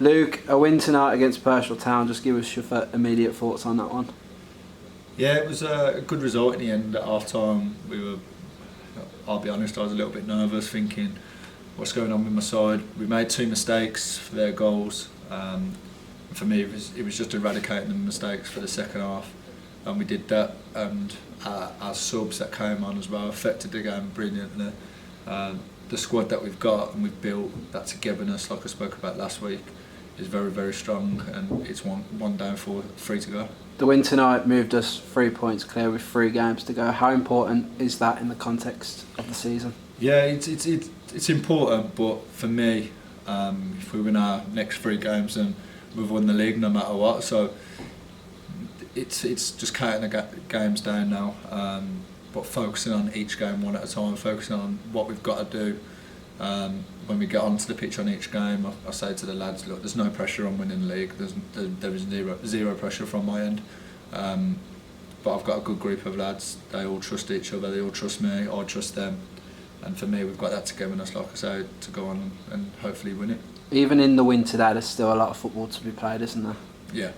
Luke, a win tonight against Pershore Town. Just give us your immediate thoughts on that one. Yeah, it was a good result in the end. At half time, I'll be honest, I was a little bit nervous, thinking what's going on with my side. We made 2 mistakes for their goals. For me, it was just eradicating the mistakes for the second half, and we did that. And our subs that came on as well affected the game brilliantly. The squad that we've got and we've built, that togetherness, like I spoke about last week, is very, very strong, and it's one down for 3 to go. The win tonight moved us 3 points clear with 3 games to go. How important is that in the context of the season? Yeah, it's important, but for me, if we win our next 3 games, then we've won the league no matter what. So it's just counting the games down now, but focusing on each game one at a time, focusing on what we've got to do. When we get onto the pitch on each game, I say to the lads, look, there's no pressure on winning the league. There is zero pressure from my end. But I've got a good group of lads. They all trust each other. They all trust me. I trust them. And for me, we've got that togetherness, like I say, to go on and hopefully win it. Even in the win today, there's still a lot of football to be played, isn't there? Yeah.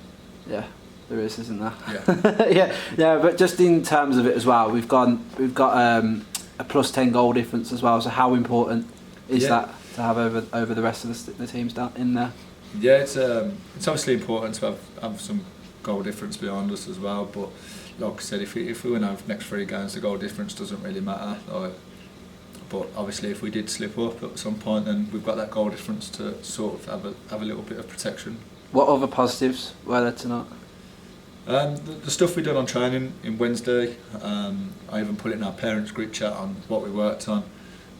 Yeah, there is, isn't there? Yeah. yeah. But just in terms of it as well, we've got a plus 10 goal difference as well. So how important is that to have over the rest of the teams down in there? Yeah, it's obviously important to have some goal difference behind us as well. But like I said, if we win our next 3 games, the goal difference doesn't really matter. But obviously, if we did slip up at some point, then we've got that goal difference to sort of have a little bit of protection. What other positives were there tonight? The stuff we done on training in Wednesday. I even put it in our parents' group chat on what we worked on.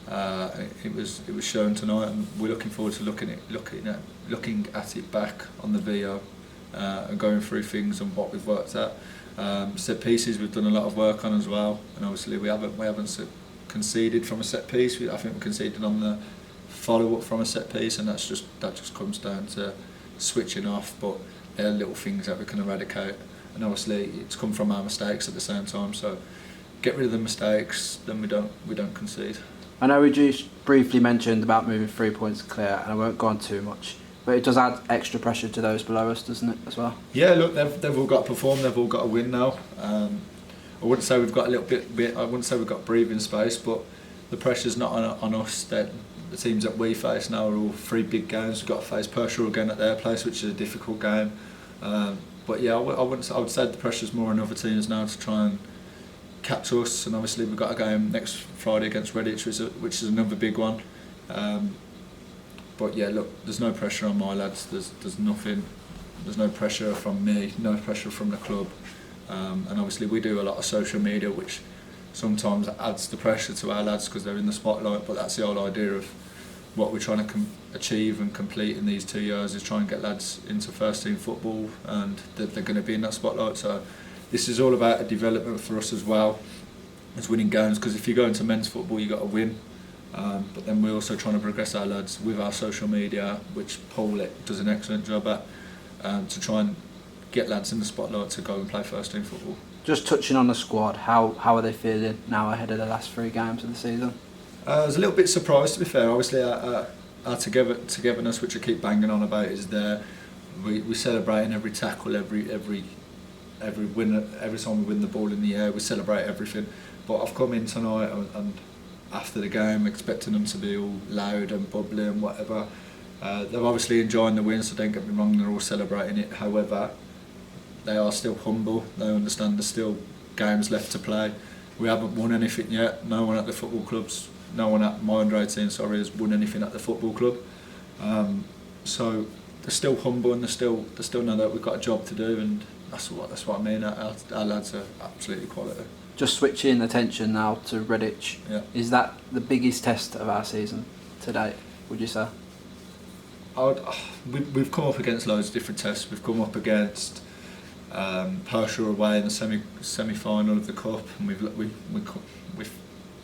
It was shown tonight, and we're looking forward to looking at it back on the VO and going through things and what we've worked at. Set pieces we've done a lot of work on as well, and obviously we haven't conceded from a set piece. I think we conceded on the follow up from a set piece, and that just comes down to switching off. But there are little things that we can eradicate, and obviously it's come from our mistakes at the same time. So get rid of the mistakes, then we don't concede. I know we just briefly mentioned about moving 3 points clear, and I won't go on too much, but it does add extra pressure to those below us, doesn't it, as well? Yeah, look, they've all got to perform, they've all got to win now. I wouldn't say we've got a little bit. I wouldn't say we've got breathing space, but the pressure's not on us. That the teams that we face now are all 3 big games. We've got to face Pershore again at their place, which is a difficult game. But yeah, I would say the pressure's more on other teams now to try and catch us. And obviously we've got a game next Friday against Redditch, which is another big one. But yeah, look, there's no pressure on my lads. There's nothing. There's no pressure from me. No pressure from the club. And obviously we do a lot of social media, which sometimes adds the pressure to our lads because they're in the spotlight, but that's the whole idea of what we're trying to achieve and complete in these 2 years, is try and get lads into first team football, and they're going to be in that spotlight. So this is all about a development for us as well as winning games, because if you go into men's football you've got to win, but then we're also trying to progress our lads with our social media, which Paul does an excellent job at, to try and get lads in the spotlight to go and play first team football. Just touching on the squad, how are they feeling now ahead of the last 3 games of the season? I was a little bit surprised, to be fair. Obviously our togetherness, which I keep banging on about, is there. We celebrating every tackle, every win, every time we win the ball in the air, we celebrate everything. But I've come in tonight and after the game expecting them to be all loud and bubbly and whatever. They're obviously enjoying the win, so don't get me wrong, they're all celebrating it. However, they are still humble. They understand there's still games left to play. We haven't won anything yet. No one at the football clubs, no one at my under 18, has won anything at the football club. So they're still humble, and they still know that we've got a job to do, and that's what I mean. Our lads are absolutely quality. Just switching attention now to Redditch. Yeah. Is that the biggest test of our season to date, would you say? We've come up against loads of different tests. We've come up against Pershore away in the semi-final of the cup, and we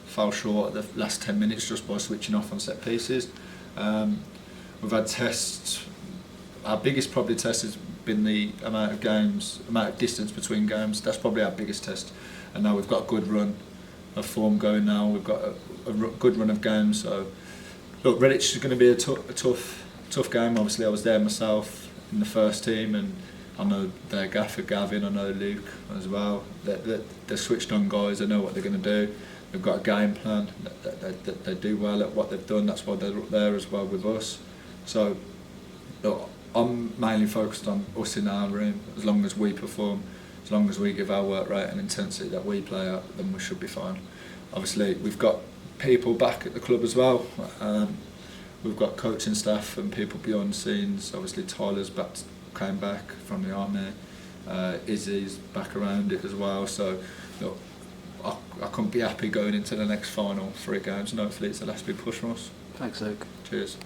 fell short at the last 10 minutes just by switching off on set pieces. We've had tests. Our biggest probably test has been the amount of distance between games. That's probably our biggest test. And now we've got a good run of form going now. We've got a good run of games. So look, Redditch is going to be a tough tough game. Obviously, I was there myself in the first team, and I know their gaffer Gavin, I know Luke as well. They're switched on guys. They know what they're going to do. They've got a game plan. They do well at what they've done. That's why they're up there as well with us. So look, I'm mainly focused on us in our room. As long as we perform, as long as we give our work rate and intensity that we play at, then we should be fine. Obviously, we've got people back at the club as well. We've got coaching staff and people behind the scenes. Obviously, Tyler's came back from the army. Izzy's back around it as well. So, look, I couldn't be happy going into the next final 3 games, and hopefully it's the last big push for us. Thanks, Luke. Cheers.